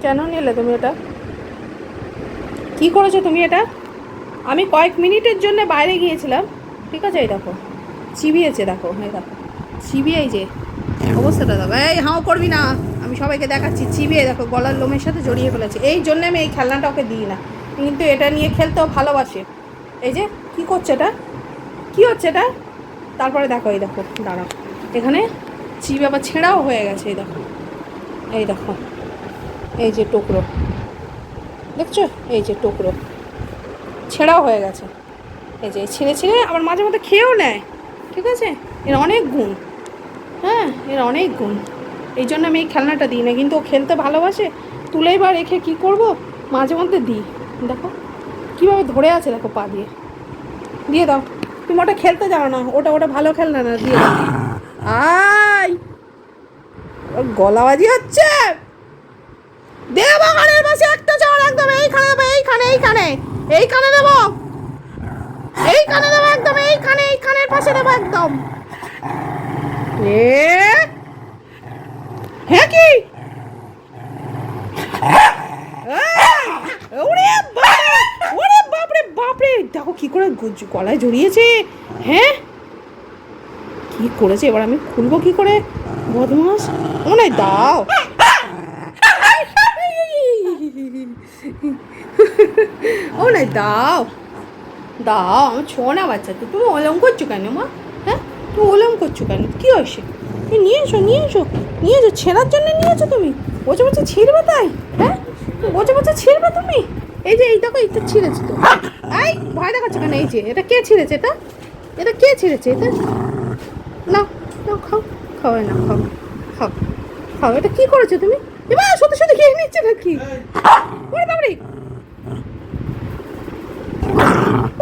কেন নিলে তুমি এটা? কি করেছো তুমি এটা? আমি কয়েক মিনিটের জন্য বাইরে গিয়েছিলাম, ঠিক আছে? এই দেখো চিবিয়েছে, দেখো এই দেখো চিবিয়ে, যে অবস্থাটা দেখো। এই হাও করবি না, আমি সবাইকে দেখাচ্ছি। চিবিয়ে দেখো গলার লোমের সাথে জড়িয়ে ফেলেছে। এই জন্য আমি এই খেলনাটা ওকে দিই না, কিন্তু এটা নিয়ে খেলতেও ভালোবাসে। এই যে কি করছে এটা, কি হচ্ছে এটা? তারপরে দেখো, এই দেখো দাঁড়াও, এখানে চিবি আবার ছেঁড়াও হয়ে গেছে। এই দেখো, এই দেখো, এই যে টুকরো দেখছো, এই যে টুকরো ছেঁড়াও হয়ে গেছে। এই যে ছিঁড়ে ছিঁড়ে আবার মাঝে মধ্যে খেয়েও নেয়, ঠিক আছে? এর অনেক গুণ, হ্যাঁ এর অনেক গুণ। এই জন্য আমি এই খেলনাটা দিই না, কিন্তু ও খেলতে ভালোবাসে। তুলেই বা রেখে কী করবো, মাঝে মধ্যে দিই। দেখো কীভাবে ধরে আছে, দেখো পা দিয়ে। দিয়ে দাও, তুমি ওটা খেলতে যাও না, ওটা ওটা ভালো খেলনা না, দিয়ে দাও। আয় গলাবাজি হচ্ছে, দেবো কানের পাশে একটা চড়, একদম এইখানে দেবো, এইখানে এইখানে এইখানে দেবো, এইখানে দেবো একদম, এইখানে এইখানের পাশে দেবো একদম। হ্যাঁ কি ওরে বাপরে বাপরে, দেখো কি করে গলায় জড়িয়েছে। হ্যাঁ কি করেছে, এবার আমি খুলবো কি করে? বদমাস, মনে দাও। ও নাই দাও, দাও আমার ছো না বাচ্চা। তো তুমি ওলম করছো কেন মা? হ্যাঁ তুমি ওলম করছো কেন? কী হয়েছে? নিয়ে এসো নিয়ে এসো নিয়ে এসো, ছেঁড়ার জন্য নিয়েছো তুমি? বসে বসে ছিঁড়বে তাই? হ্যাঁ বসে বসে ছিঁড়বে তুমি? এই যে এই দেখো, এইটা ছিঁড়েছে তো। এই ভয় দেখাচ্ছ কেন? এই যে এটা কে ছিঁড়েছে? এটা এটা কে ছিঁড়েছে? এটা না না, খাও খাও, না খাও খাও খাও। এটা কী করেছো তুমি? এবার সত্যি সত্যি খেয়ে নিচ্ছে নাকি? ওরে বাবারে,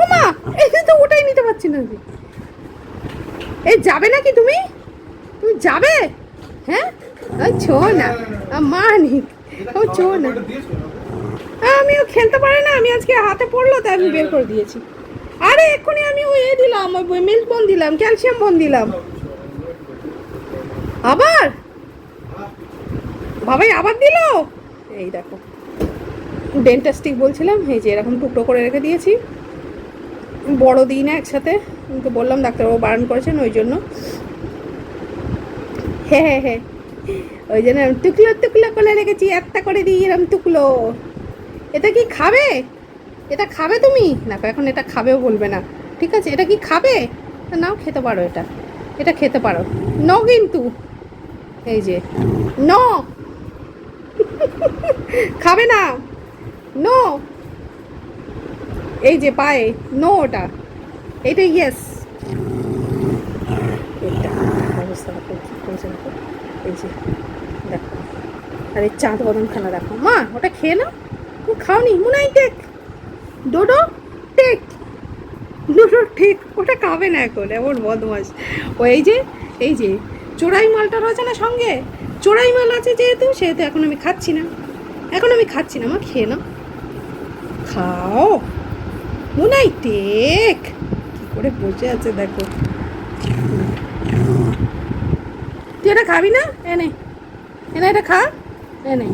ও মা, এই তো ওটাই নিতে পারছি না। এই যাবে নাকি তুমি? তুমি যাবে? হ্যাঁ ছো না মানিক, ও ছো না। আমিও খেলতে পারে না, আমি আজকে হাতে পড়লো তাই আমি বের করে দিয়েছি। আরে এক্ষুনি আমি ওই দিলাম, ওই মিল্ক বোন দিলাম, ক্যালসিয়াম বোন দিলাম। আবার বাবাই আবার দিল। এই দেখো ডেন্টাস্টিক বলছিলাম, এই যে এরকম টুকরো করে রেখে দিয়েছি। বড় দিই না একসাথে, তো বললাম ডাক্তারবাবু বারণ করেছেন, ওই জন্য। হ্যাঁ হ্যাঁ হ্যাঁ, ওই জন্য টুকলো টুকলো করে রেখেছি, একটা করে দিই এরম টুকলো। এটা কি খাবে? এটা খাবে তুমি? না এখন এটা খাবেও বলবে না, ঠিক আছে? এটা কি খাবে? নাও খেতে পারো, এটা এটা খেতে পারো। ন কিন্তু, এই যে ন, খাবে না, নো। এই যে পায়ে নো, ওটা এইটা ইয়েস। এটা অবস্থা দেখো কী করেছে, দেখো এই যে দেখো। আর এই চাঁদ বদন খানা দেখো, মা ওটা খেয়ে নাও, তুমি খাওনি মনে হয়। Take Dodo, take Dodo take, ওটা খাবে না এখন, এমন বদমাস ও। এই যে চোরাই মালটা রয়েছে না সঙ্গে, চোরাই মাল আছে যেহেতু, সেহেতু এখন আমি খাচ্ছি না, এখন আমি খাচ্ছি না। মা খেয়ে নাও, খাও মনে হয়। টেক কী করে বসে আছে দেখো। তুই এটা খাবি না? এনে এনে এটা খা, এনে।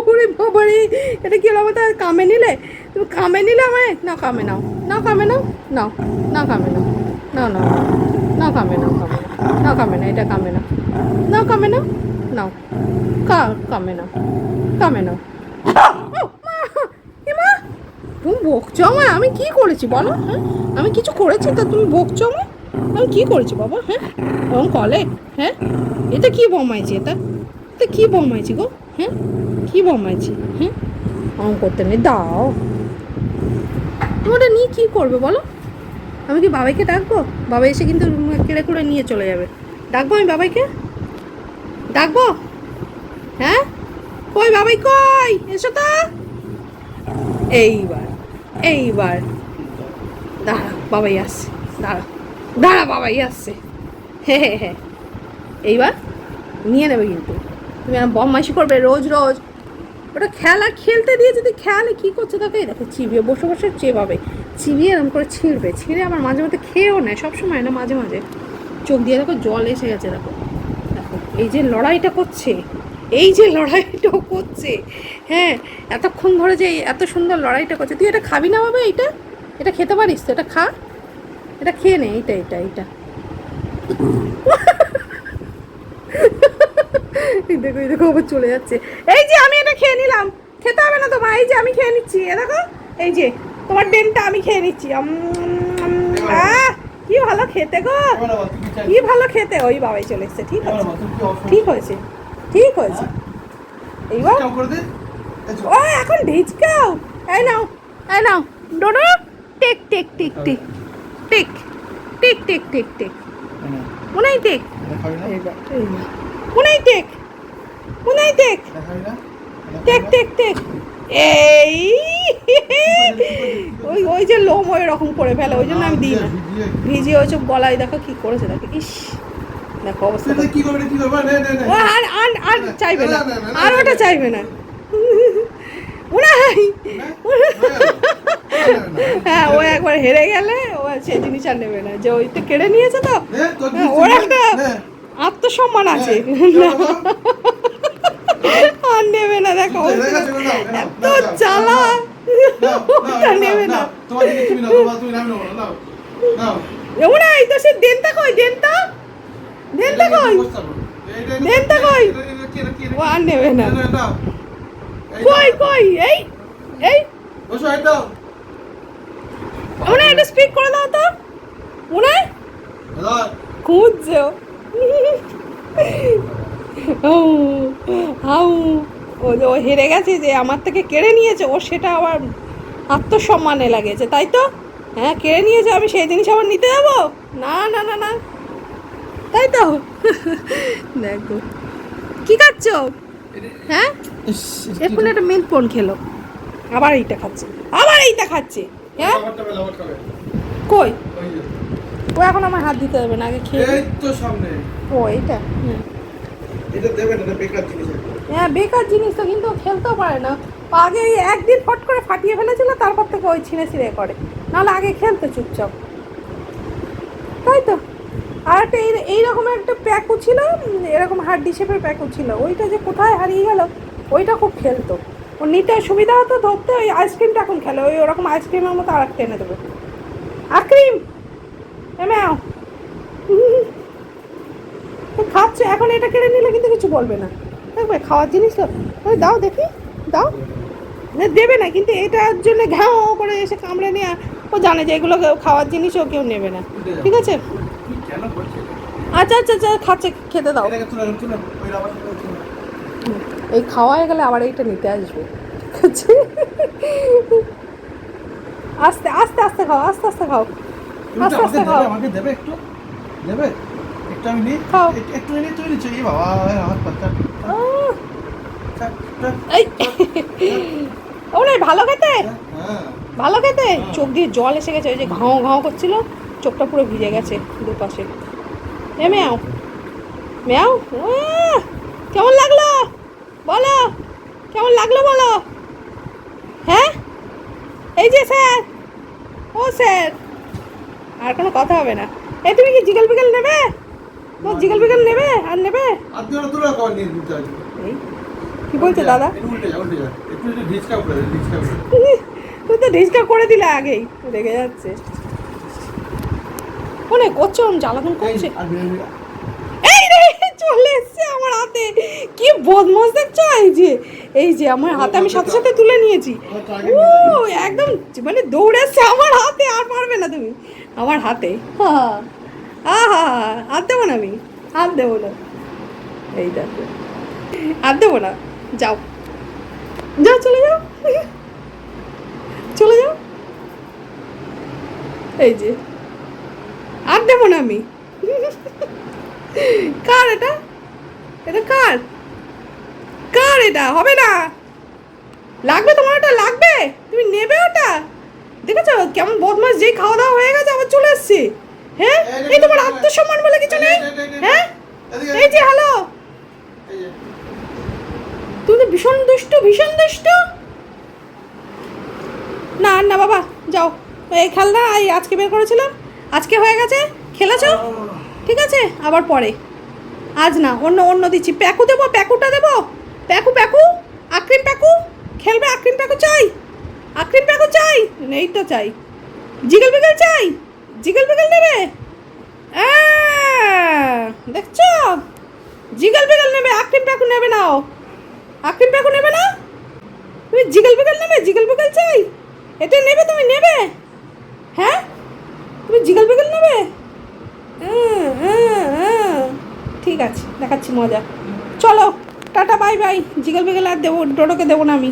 ওরে বাবারে, এটা কি হলো? তা কামে নিলে তুমি, কামে নিলে আমায়। না কামে নাও, না কামে নাও, নাও না কামে নাও, না না না কামে নাও, কামে না কামে না, এটা কামে নাও, না কামে নাও, নাও কামে নাও, কামে নাও। তুমি বকছো আমায়? আমি কি করেছি বলো? হ্যাঁ আমি কিছু করেছি তা তুমি বকছো আমায়? আমি কি করেছি বাবা? হ্যাঁ এবং কলে, হ্যাঁ এটা কি বমাইছি? এটা এটা কি বমাইছি গো? হ্যাঁ কি বমাইছি? হ্যাঁ অঙ্ক করতে নেই, দাও। তুমি ওটা নিয়ে কী করবে বলো? আমি কি বাবাইকে ডাকবো? বাবা এসে কিন্তু কেড়ে করে নিয়ে চলে যাবে। ডাকবো আমি বাবাইকে? ডাকবো? হ্যাঁ কই বাবাই, কই এসো তো। এইবার এইবার দাঁড়া, বাবাই আসছে, দাঁড়া দাঁড়া, বাবাই আসছে। হ্যাঁ হ্যাঁ হ্যাঁ, এইবার নিয়ে নেবে কিন্তু। তুমি বদমাইশি করবে রোজ রোজ। ওটা খেলা খেলতে দিয়ে যদি খেয়ালে কী করছে তাকে, দেখো চিবিয়ে বসে বসে চেবাবে, চিবিয়ে এরকম করে ছিঁড়বে, ছিঁড়ে আমার মাঝে মধ্যে খেয়েও নেয়, সবসময় না, মাঝে মাঝে। চোখ দিয়ে দেখো জল এসে গেছে, দেখো দেখো এই যে লড়াইটা করছে, এই যে লড়াইটা করছে, হ্যাঁ এতক্ষণ ধরে যে এত সুন্দর লড়াইটা করছে, তুই এটা খাবি না বাবা? এইটা এটা খেতে পারিস তো? এটা খা, এটা খেয়ে নে। এইটা এইটা এইটা দেখো এই দেখো আবার চলে যাচ্ছে। এই যে আমি এটা খেয়ে নিলাম, খেতে হবে না তোমার। এই যে আমি খেয়ে নিচ্ছি, এ দেখো এই যে তোমার ডেমটা আমি খেয়ে নিচ্ছি। কি ভালো খেতে গো, কি ভালো খেতে। ওই বাবাই চলে এসছে। ঠিক আছে, ঠিক হয়েছে, ঠিক হয়েছে। এইবার ও এখন ঢিচকাও। এই নাও, এই নাও ডোডো। Take take tick tick tick tick tick tick tick উনাই টেক উনাই টেক উনাই টেক টেক টেক টেক। এই ওই ওই যে লোম ওই রকম করে ফেলে, ওই জন্য আমি দিই না। ভিজিয়ে ওই সব গলায় দেখো কি করেছে, দেখো ইস দেখো অবস্থা। আর আর আর চাইবে না, আর ওটা চাইবে না। উনাই হ্যাঁ, ও একবার হেরে গেলে ও সেই জিনিস আর নেবে না, যে ওইটা কেড়ে নিয়েছে তো ওর একটা আত্মসম্মান আছে, আর নেবে না। দেখো এত জ্বালা, ওটা নেবে না। উনাই তো সে দেনটা কই, দেনটা দেনটা কই, দেনটা কই, ও আর নেবে না। কই কই এই এই উনাই এটা স্পিক করে দাও তো। উনাই খুঁজছে ও হেরে গেছে, যে আমার থেকে কেড়ে নিয়েছে, ও সেটা আবার আত্মসম্মানে লাগেছে, তাই তো? হ্যাঁ কেড়ে নিয়েছে, আমি সেই জিনিস আবার নিতে যাবো? না না না না, তাই তো? দেখো কি খাচ্ছ? হ্যাঁ এখন একটা মিল্ক পোন খেলো, আবার এইটা খাচ্ছে, আবার এইটা খাচ্ছে। হ্যাঁ কই ও এখন আমার হাত দিতে হবে না, আগে খেয়ে এই তো সামনে। ও এইটা এটা দেবে না, বেকার জিনিস। হ্যাঁ বেকার জিনিস তো, কিন্তু খেলতেও পারে না। আগে একদিন ফট করে ফাটিয়ে ফেলেছিল, তারপর থেকে ওই ছিঁড়ে ছিঁড়ে করে, নাহলে আগে খেলতো চুপচাপ, তাই তো? আর একটা এইরকম একটা প্যাকও ছিল, এরকম হাড্ডি শেপের প্যাকও ছিল, ওইটা যে কোথায় হারিয়ে গেল। ওইটা খুব খেলতো, ওর নিতে সুবিধা হতো ধরতে। ওই আইসক্রিমটা এখন খেলে, ওই ওরকম আইসক্রিমের মতো আর একটা এনে দেবে। আইসক্রিম এমাও খাচ্ছে এখন, এটা কেড়ে নিলে কিন্তু কিছু বলবে না, দেখবে খাওয়ার জিনিস তো। ওই দাও দেখি, দাও। দেবে না, কিন্তু এটার জন্য ঘাও করে এসে কামড়ে নেওয়া, ও জানে যে এগুলো খাওয়ার জিনিসও কেউ নেবে না। ঠিক আছে, আচ্ছা আচ্ছা আচ্ছা খাচ্ছে, খেতে দাও। এই খাওয়া হয়ে গেলে আবার এইটা নিতে আসবে, ঠিক আছে? আস্তে আস্তে আস্তে খাও, আস্তে আস্তে খাও, আস্তে আস্তে খাও। আমাকে দেবে একটু, দেবে একটু, আমি নিই খাও একটু, নিই তুই নিচ্ছ। এই বাবা আমার পাতা এই ওরে ভালো খেতে, ভালো খেতে। চোখ দিয়ে জল এসে গেছে, ওই যে ঘাও ঘাও করছিল, চোখটা পুরো ভিজে গেছে দুপাশে। এ মেয়াও মেয়াও, কেমন লাগলো বলো, কেমন লাগলো বলো। হ্যাঁ এই যে স্যার, ও স্যার, আর কোনো কথা হবে না। এই তুমি কি জিগেল বিগেল নেবে? তোমার জিগেল বিগেল নেবে আর নেবে? কি বলছে দাদা? তুই তো ঢিচকা করে দিলে আগেই, রেগে যাচ্ছে। মনে করছো জ্বালাতন করছে। এই রে চলে এসছে আমার হাতে, কি বদমাস দেখছো? এই যে আমার হাতে আমি সাথে সাথে তুলে নিয়েছি। ও একদম মানে দৌড়েছে আমার হাতে, আর পারবে না তুমি আমার হাতে। হ্যাঁ আহা হাত দেবো না, আমি হাত দেবো না। এই দেখো হাত দেবো না, যাও যাও, চলে যাও, চলে যাও। এই যে আর দেবো না আমি। কার এটা? এটা কার? কার এটা? হবে না, লাগবে তোমার, ওটা লাগবে, তুমি নেবে ওটা। দেখেছো কেমন বদমাস, যেই খাওয়া দাওয়া হয়ে গেছে আবার চলে এসছে। হ্যাঁ এই তোমার আত্মসম্মান বলে কিছু নেই? হ্যাঁ এই যে হ্যালো, তুমি তো ভীষণ দুষ্ট, ভীষণ দুষ্ট। না না বাবা যাও, এই খেলনা এই আজকে বের করেছিলাম, আজকে হয়ে গেছে, খেলেছ, ঠিক আছে? আবার পরে, আজ না, অন্য অন্য দিচ্ছি। প্যাকু দেবো, প্যাকুটা দেবো। প্যাকু প্যাকু, আক্রিম প্যাকু, খেলবে আক্রিম প্যাকু চাই, আক্রিম প্যাকু চাই, নেই তো চাই, জিগল বিগল চাই, জিগল বিগল নেবে, দেখছো, জিগল বিগল নেবে, আক্রিম প্যাকু নেবে না ও, আক্রিম প্যাকু নেবে না, তুমি জিগল বিগল নেবে, জিগল বিগল চাই, এটা নেবে, তুমি নেবে, হ্যাঁ তুমি জিগল বিগল নেবে, ঠিক আছে দেখাচ্ছি মজা, চলো টাটা বাই বাই, জিগল বিগল আর দেবো, ডোডোকে দেবো না আমি।